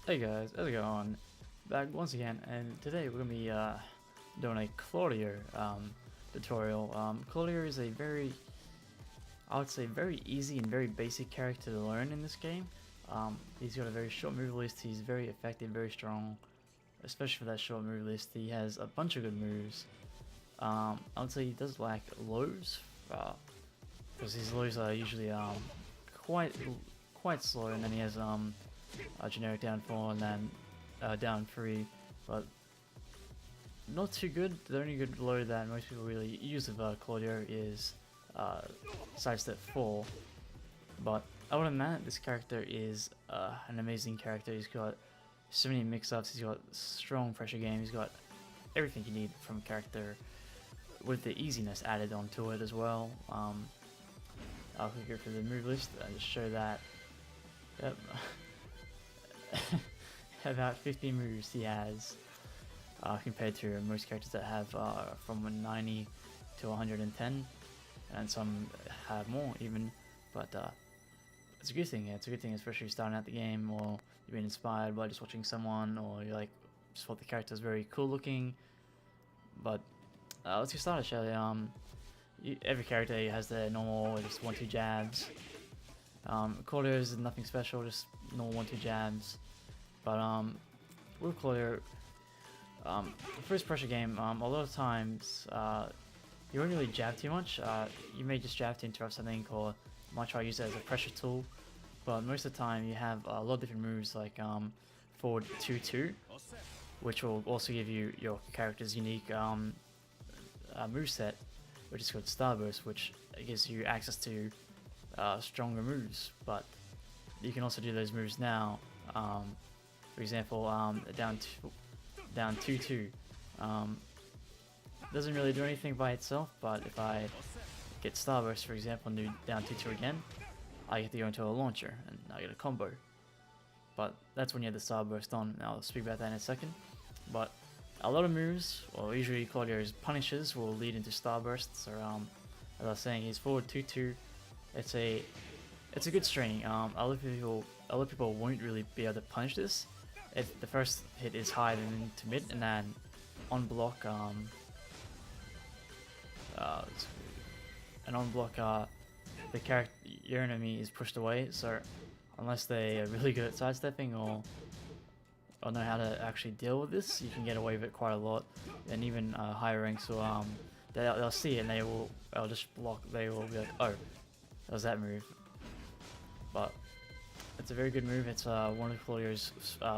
Hey guys, how's it going? Back once again, and today we're gonna be doing a Claudio tutorial. Claudio is a I would say, very easy and very basic character to learn in this game. He's got a very short move list. He's very effective, very strong, especially for that short move list. He has a bunch of good moves. I would say he does lack lows, because his lows are usually quite quite slow, and then he has a generic down 4 and then down 3, but not too good. The only good low that most people really use of Claudio is sidestep 4, but other than that, this character is an amazing character. He's got so many mix-ups, he's got strong pressure game, he's got everything you need from a character with the easiness added onto it as well. I'll click here for the move list and just show that. Yep. About 50 moves he has, compared to most characters that have from 90 to 110, and some have more even. But it's a good thing. Yeah, it's a good thing, especially if you're starting out the game, or you're being inspired by just watching someone, or you like just thought the character is very cool looking. But let's get started, shall we? Every character has their normal just 1-2 jabs. Claudio is nothing special, just normal 1-2 jabs. But with Claudio, first pressure game, a lot of times you won't really jab too much. You may just jab to interrupt something, or you might try to use it as a pressure tool. But most of the time, you have a lot of different moves like forward 2-2, which will also give you your character's unique moveset, which is called starburst, which gives you access to stronger moves. But you can also do those moves now. For example, down 2-2 doesn't really do anything by itself, but if I get starburst, for example, and do down 2-2 again, I get to go into a launcher and I get a combo. But that's when you have the starburst on. Now I'll speak about that in a second. But a lot of moves, or usually Claudio's punishes, will lead into starbursts. Or as I was saying, he's forward 2-2. It's a good string. A lot of people won't really be able to punish this. If the first hit is high, then into mid, and then on block, the character, your enemy is pushed away. So unless they are really good at sidestepping or know how to actually deal with this, you can get away with it quite a lot. And even higher ranks will they'll see it and they'll just block. They will be like, oh, that was that move. But it's a very good move. It's one of Claudio's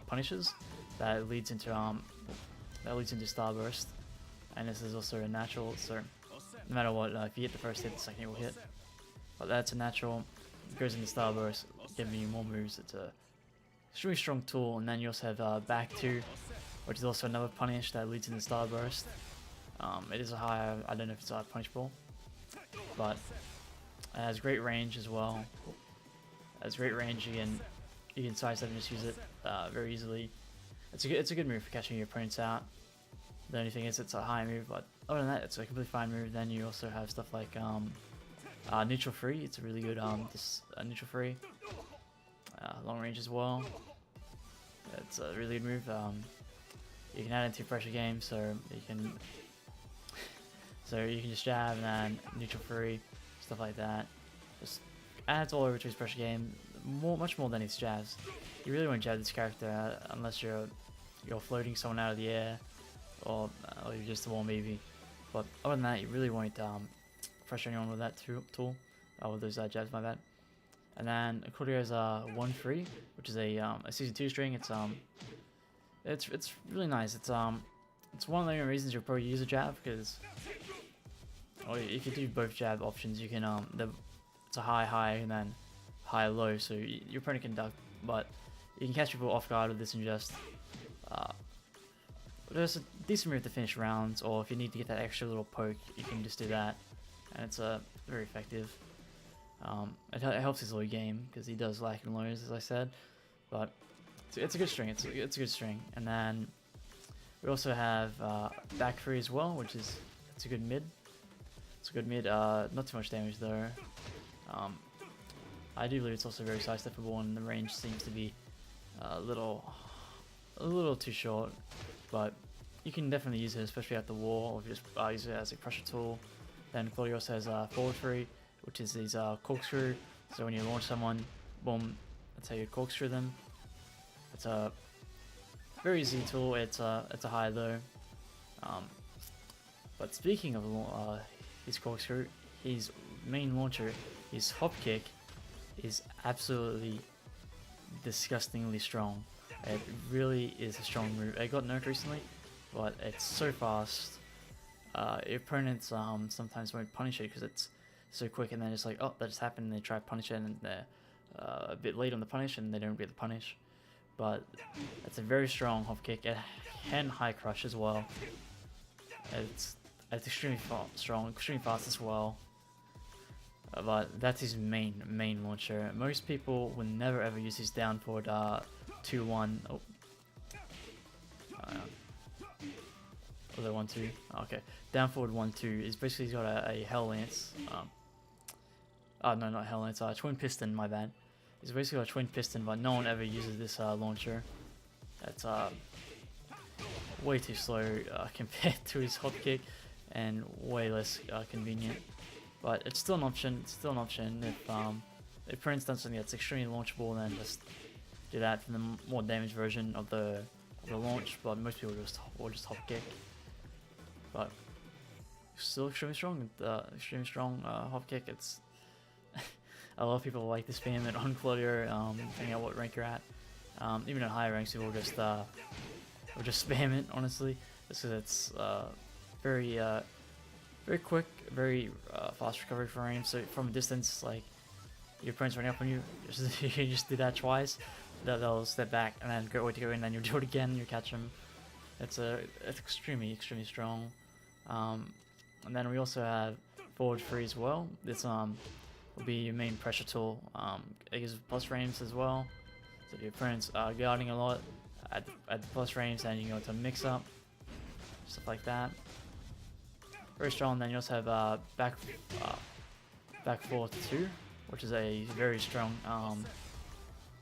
punishes that leads into starburst, and this is also a natural. So no matter what, if you hit the first hit, the second will hit. But that's a natural. It goes into starburst, giving you more moves. It's a extremely strong tool. And then you also have back 2, which is also another punish that leads into starburst. It is a higher. I don't know if it's a punishable, but it has great range as well. Has great range. You can sidestep and just use it very easily. It's a good move for catching your opponents out. The only thing is it's a high move, but other than that, it's a completely fine move. Then you also have stuff like neutral free. It's a really good neutral free. Long range as well. It's a really good move. You can add it into pressure game, so you can just jab and then neutral free, stuff like that. Just adds all over to his pressure game, much more than his jabs. You really won't jab this character unless you're floating someone out of the air, or you're just a 1-BB. But other than that, you really won't pressure anyone with that tool. With those jabs, my bad. And then Claudio has 1-3, which is a season 2 string. It's really nice. It's one of the main reasons you'll probably use a jab, because if you do both jab options, you can it's a high and then high low, so your opponent can duck, but you can catch people off guard with this and just there's a decent move to finish rounds, or if you need to get that extra little poke, you can just do that, and it's very effective. It helps his low game because he does lack in lows, as I said, but it's a good string. It's a good string. And then we also have back 3 as well, which is it's a good mid. It's a good mid. Not too much damage though. I do believe it's also very sidesteppable, and the range seems to be a little too short, but you can definitely use it, especially at the wall, or just use it as a pressure tool. Then Claudio also has forward free, which is his corkscrew. So when you launch someone, boom, that's how you corkscrew them. It's a very easy tool. It's a high low. But speaking of his corkscrew, his main launcher, his hop kick, is absolutely disgustingly strong. It really is a strong move. It got nerfed recently, but it's so fast. Opponents sometimes won't punish it because it's so quick, and then it's like, oh, that just happened, and they try to punish it, and they're a bit late on the punish, and they don't get the punish. But it's a very strong hop kick. It can high crush as well. It's extremely strong, extremely fast as well. But that's his main launcher. Most people will never ever use his down forward 2-1. Oh. Was it 1-2? Okay. Down forward 1-2 is basically got a Hell Lance. No, not Hell Lance. Twin Piston, my bad. It's basically got a twin piston, but no one ever uses this launcher. That's way too slow compared to his hop kick, and way less convenient. But it's still an option. It's still an option if Prince does something that's extremely launchable, then just do that for the more damaged version of the launch. But most people will just hop kick. But still extremely strong. Extremely strong hop kick. It's a lot of people like to spam it on Claudio, depending on what rank you're at. Even at higher ranks, people will just spam it. Honestly, just because it's very quick, very fast recovery from range. So from a distance, like your opponent's running up on you, you just do that twice. They'll step back and then go to go in, and you'll do it again. And you catch them. It's extremely strong. And then we also have forward free as well. This will be your main pressure tool. It gives plus frames as well. So if your opponent's guarding a lot at the plus frames, then you can go to mix up, stuff like that. Very strong. Then you also have back 4-2, which is a very strong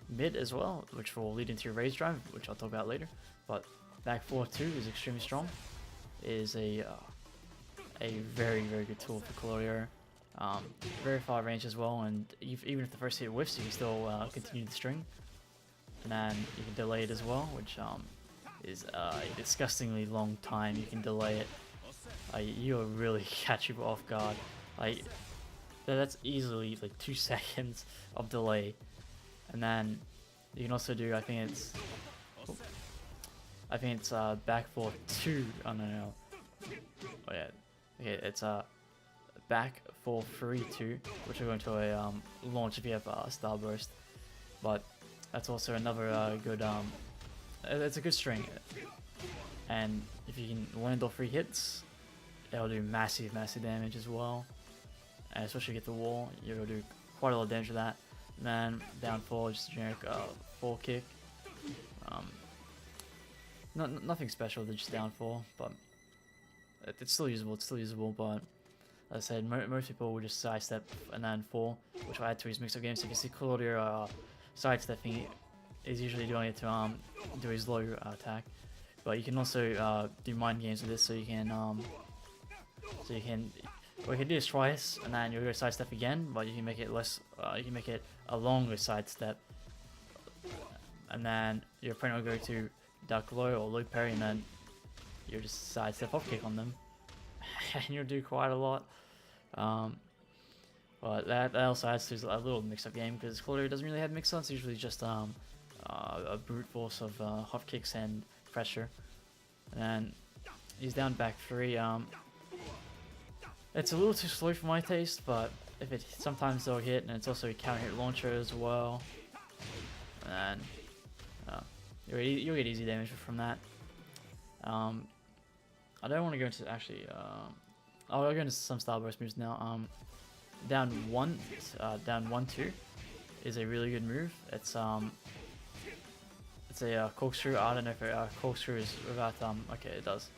mid as well, which will lead into your raise drive, which I'll talk about later. But back 4-2 is extremely strong. It is a very good tool for Claudio. Very far range as well, and even if the first hit whiffs, you can still continue the string, and then you can delay it as well, which is a disgustingly long time you can delay it. You'll really catch people off guard. Like that's easily like 2 seconds of delay, and then you can also do, I think it's back 4-2. Oh no. Oh yeah. Okay, it's back 4-3-2, which will go into a launch if you have starburst. But that's also another good it's a good string, and if you can land all 3 hits, it'll do massive damage as well. And especially if you get the wall, you'll do quite a lot of damage with that. And then down 4, just a generic 4 kick. Nothing special, they're just down 4, but it's still usable. But as I said, most people will just sidestep and then 4, which will add to his mix-up game. So you can see Claudio sidestepping is usually doing it to do his low attack. But you can also do mind games with this, so you can we can do this twice, and then you'll go sidestep again, but you can make it less. You can make it a longer sidestep, and then your opponent will go to duck low or low parry, and then you just sidestep off kick on them, and you'll do quite a lot. But that also adds to a little mix-up game, because Claudio doesn't really have mix-ups. Usually just a brute force of hop kicks and pressure. And then he's down back 3. It's a little too slow for my taste, but if it sometimes they'll hit, and it's also a counter hit launcher as well. And you'll get easy damage from that. I don't want to go into actually. I'll go into some starburst moves now. Down 1-2 is a really good move. It's a corkscrew. I don't know if a corkscrew is without okay, it does.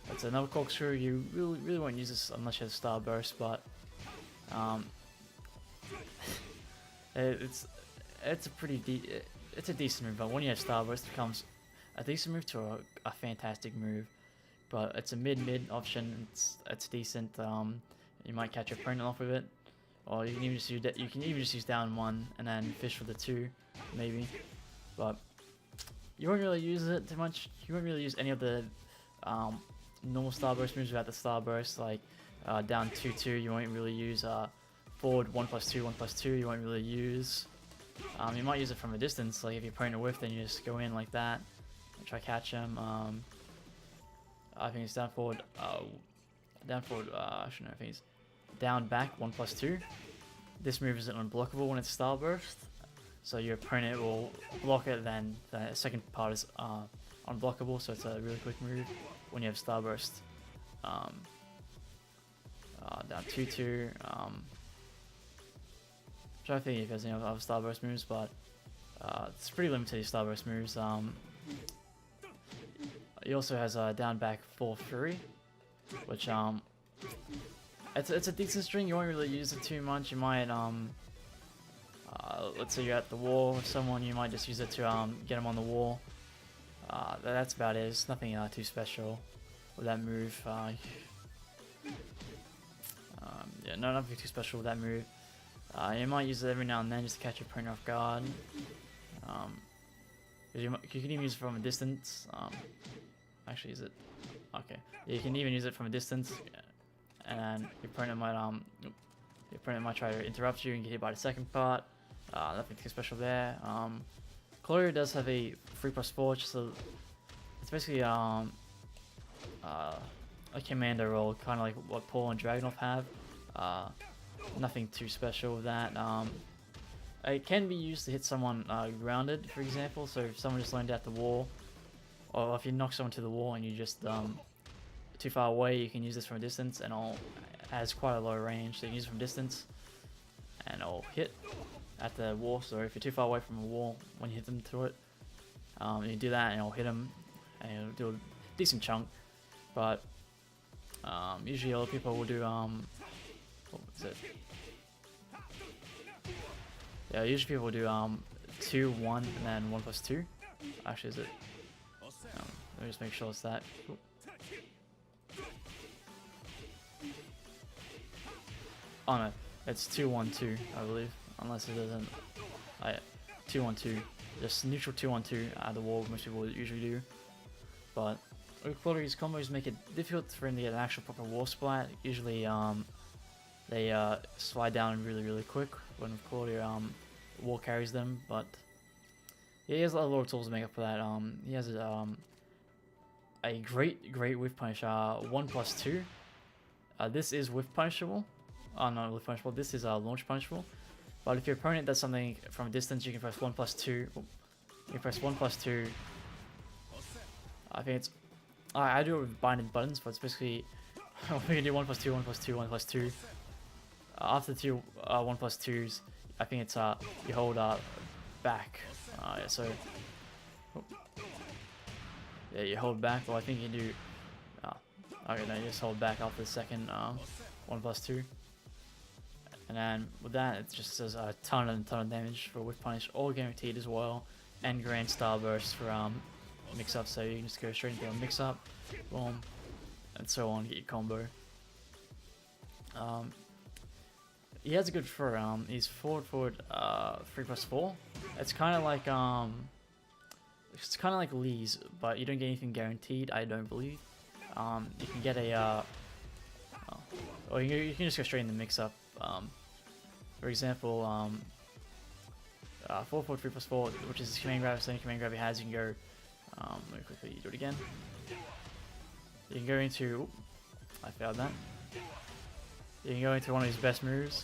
It's another corkscrew. You really won't use this unless you have starburst, but it's a pretty it's a decent move, but when you have starburst, it becomes a decent move to a fantastic move. But it's a mid option. It's decent. You might catch your opponent off with it, or you can even just use down 1 and then fish for the 2, maybe. But you won't really use it too much. You won't really use any of the normal starburst moves without the starburst, like down 2-2. You won't really use forward 1+2 1+2. You won't really use. You might use it from a distance, like if your opponent whiffed, then you just go in like that and try catch him. I think it's down forward. I think it's down back 1+2. This move isn't unblockable when it's starburst, so your opponent will block it. Then the second part is unblockable, so it's a really quick move when you have starburst. Down 2-2. Trying to think if there's any other starburst moves, but it's pretty limited to starburst moves. He also has a down back 4-3, which it's a decent string. You won't really use it too much. You might let's say you're at the wall with someone, you might just use it to get them on the wall. That's about it. It's nothing too special with that move. Yeah, no, nothing too special with that move. You might use it every now and then just to catch your opponent off guard. You can even use it from a distance. Actually, is it? Okay. Yeah, you can even use it from a distance, and your opponent might try to interrupt you and get hit by the second part. Nothing too special there. Claudio does have a 3+4, so it's basically a commando role, kind of like what Paul and Dragunov have. Nothing too special with that. It can be used to hit someone grounded, for example. So if someone just landed at the wall, or if you knock someone to the wall and you just too far away, you can use this from a distance, and it has quite a low range. So you can use it from distance, and it'll hit at the wall. So if you're too far away from a wall, when you hit them to it, you do that, and it'll hit them, and it'll do a decent chunk. But usually, a lot of people will do what was it? Yeah, usually people do 2, 1, and then 1+2. Actually, is it? Let me just make sure it's that. Ooh. Oh no, it's 2, 1, 2, I believe. Unless it doesn't. Oh yeah, 2, 1, 2. Just neutral 2, 1, 2 out of the wall, most people usually do. But with Claudio's combos make it difficult for him to get an actual proper wall splat. Usually they slide down really quick when Claudio wall carries them, but yeah, he has a lot of tools to make up for that. He has a great whiff punish, 1+2. This is whiff punishable. Oh, not whiff punishable. This is launch punishable. But if your opponent does something from a distance, you can press 1+2. You can press 1+2. I think it's. I do it with binded buttons, but it's basically we can do 1+2, 1+2, 1+2. After the two 1+2s, I think it's you hold back. Yeah, so yeah, you hold back. Well, I think you do. Okay, no, you just hold back after the second 1+2, and then with that, it just does a ton of damage for whiff punish, all guaranteed as well, and grand starburst for mix up. So you can just go straight into a mix up, boom, and so on, get your combo. He has a good for he's forward 3+4. It's kind of like Lee's, but you don't get anything guaranteed. I don't believe. You can get a or you can just go straight in the mix up. For example, 4 3+4, which is command grab. So any command grab he has, you can go. Let me quickly do it again. You can go into. I failed that. You can go into one of his best moves,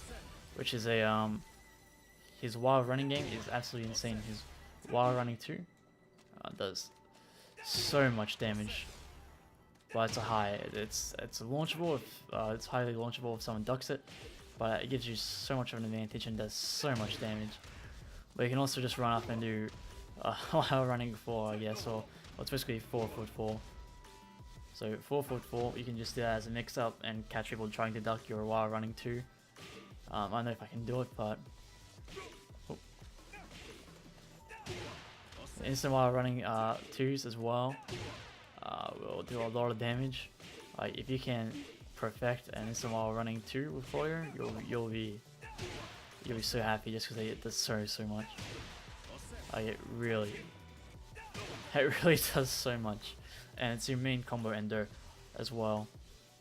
which is a his wild running game is absolutely insane. His wild running 2 does so much damage, but it's a high. It's launchable if it's highly launchable if someone ducks it, but it gives you so much of an advantage and does so much damage. But you can also just run up and do wild running 4, I guess, or it's basically 4'4". So 4'4", you can just do that as a mix-up and catch people trying to duck your wild running 2. I don't know if I can do it, but Instant while running 2s as well will do a lot of damage. Like if you can perfect an instant while running 2 with Claudio, you'll be so happy just because it does so much. Like it really does so much, and it's your main combo ender as well.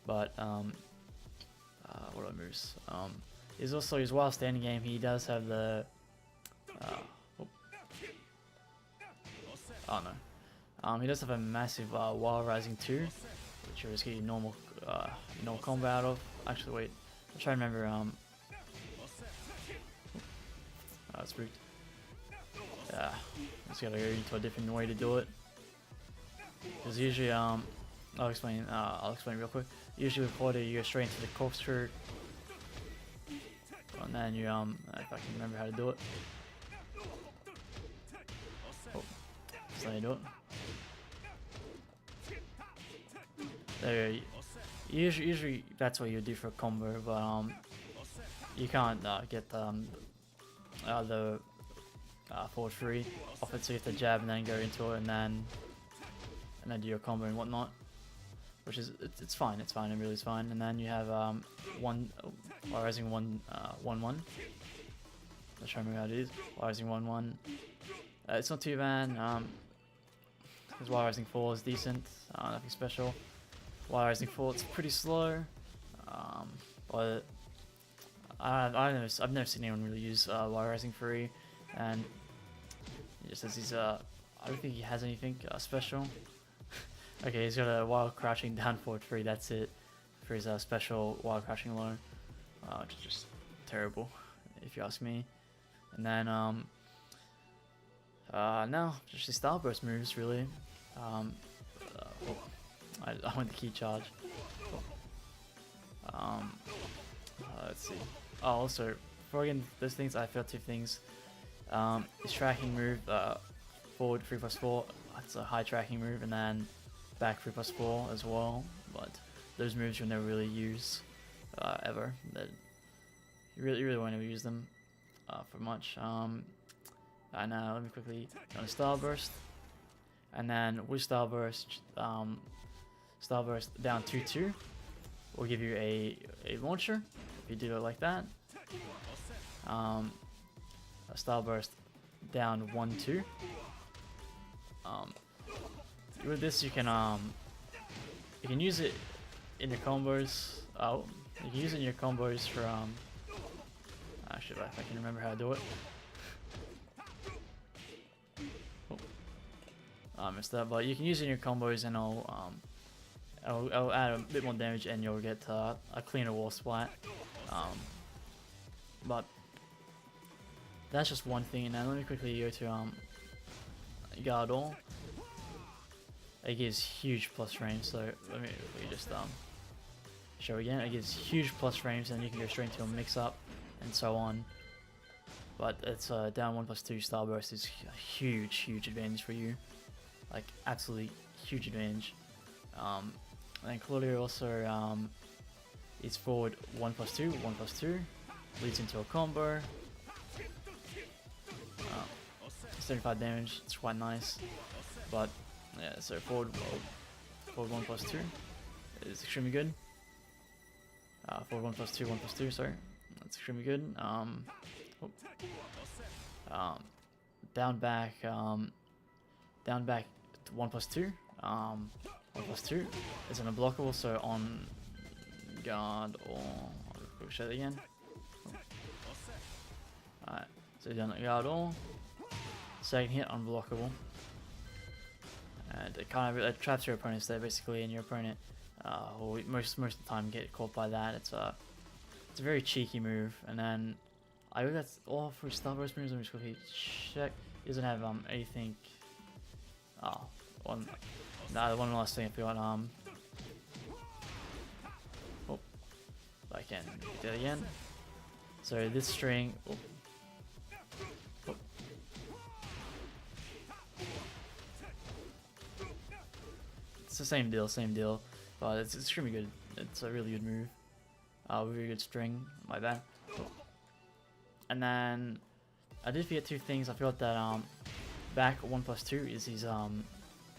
But what other moves? He's also his while standing game. He does have the oh no. He does have a massive while rising 2, which you just get your normal combo out of. Actually, wait. I'm trying to remember. That's spooked. Yeah, just gotta go into a different way to do it. Because usually, I'll explain real quick. Usually with Claudio, you go straight into the corkscrew, and then you if I can remember how to do it. Oh, that's how you do it. There you go. Usually that's what you do for a combo, but you can't get the forward 3 off it, so you have to jab and then go into it and then do your combo and whatnot, which is it's fine. It really is fine. And then you have while rising 1-1. Let's try to remember how it is. While rising 1-1. It's not too bad. His while rising 4 is decent. Nothing special. While rising 4, it's pretty slow. But I've never seen anyone really use while rising 3, and he just says he's I don't think he has anything special. Okay, he's got a wild crouching down forward 3. That's it for his special wild crouching low, which is just terrible if you ask me. And then now just the starburst moves really. I want the key charge. Let's see. Oh, also, before again those things, I felt 2 things. His tracking move, forward 3+4, that's a high tracking move, and then back 3+4 as well. But those moves you'll never really use ever. That you really won't ever use them for much. Now let me quickly go to starburst, and then with starburst, starburst down 2-2 will give you a launcher if you do it like that. A starburst down 1-2. With this you can use it in your combos. Oh, you can use it in your combos for actually if I can remember how to do it. Oh, I messed up, but you can use it in your combos and I'll add a bit more damage and you'll get a cleaner wall splat. But that's just one thing. And now let me quickly go to Gardol. It gives huge plus frames, so let me just show again. It gives huge plus frames, and you can go straight into a mix-up and so on. But it's down 1+2 starburst is a huge advantage for you, like absolutely huge advantage. And Claudio also is forward 1+2 leads into a combo. 75 damage, it's quite nice. But yeah, so forward 1+2 is extremely good. Forward 1+2, sorry, that's extremely good. Down back to 1+2. 1+2 is an unblockable, so on guard or I'll show that again. Alright, so down at guard or second hit unblockable. And it kind of traps your opponents there basically, and your opponent will most of the time get caught by that. It's a very cheeky move. And then I think that's all for starburst moves. Let me just quickly check. He doesn't have anything. One last thing I forgot. Oh, I can do that again. So this string. Oh. It's the same deal, but it's extremely good. It's a really good move. Really good string. My bad. And then I did forget 2 things. I forgot that back 1+2 is his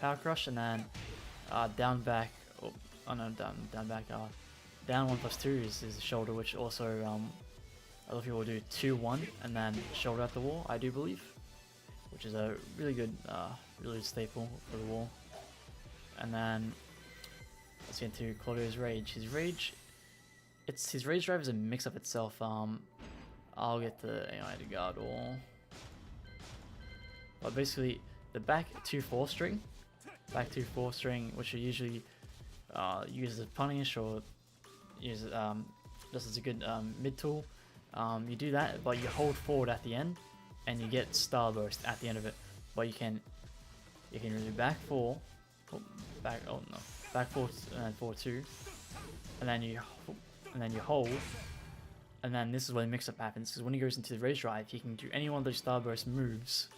power crush, and then down back. Oh no, down back. Down 1+2 is his shoulder, which also a lot of people do 2-1 and then shoulder at the wall, I do believe, which is a really good staple for the wall. And then let's get into Claudio's rage. His rage drive is a mix up itself. I'll get the AI to guard wall, but basically the back 2-4 string, which are usually used as punish or use just as a good mid tool. You do that, but you hold forward at the end, and you get starburst at the end of it. But you can really back 4, back 4 and 4-2, and then you hold, and then this is where the mix up happens. Because when he goes into the rage drive, he can do any one of those starburst moves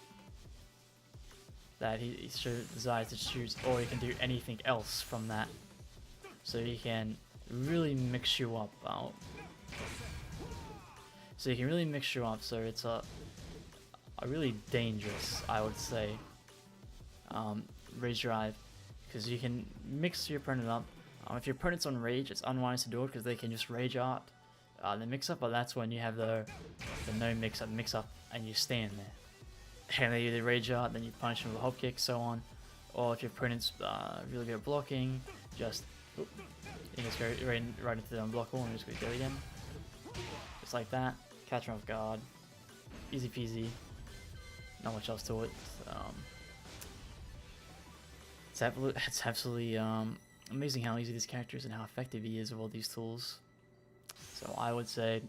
that he desires to choose, or he can do anything else from that. So he can really mix you up out. So it's a really dangerous, I would say, rage drive, because you can mix your opponent up. If your opponent's on rage, it's unwise to do it because they can just rage out the mix up, but that's when you have the no mix up, and you stand there. And they either rage out, then you punish them with a hop kick, so on. Or if your opponent's really good at blocking, you just go right into the unblock wall and just go dead again. Just like that. Catch him off guard. Easy peasy. Not much else to it. It's absolutely amazing how easy this character is and how effective he is with all these tools. So I would say,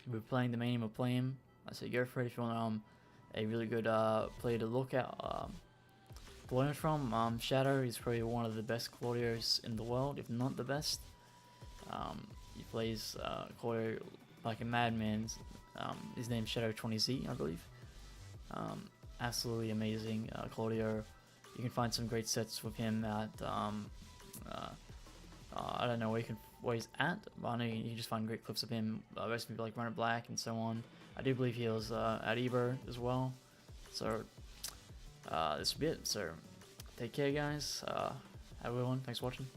if we're playing the main of play him, I say go for it if you want a really good player to look at. To learn from. Shadow is probably one of the best Claudios in the world, if not the best. He plays Claudio like a madman. His name's Shadow20Z, I believe. Absolutely amazing Claudio. You can find some great sets with him at I don't know where he's at, but I know you can just find great clips of him. Most people like Run It Black and so on. I do believe he was at Evo as well. So this will be it. So take care, guys. Have a good one. Thanks for watching.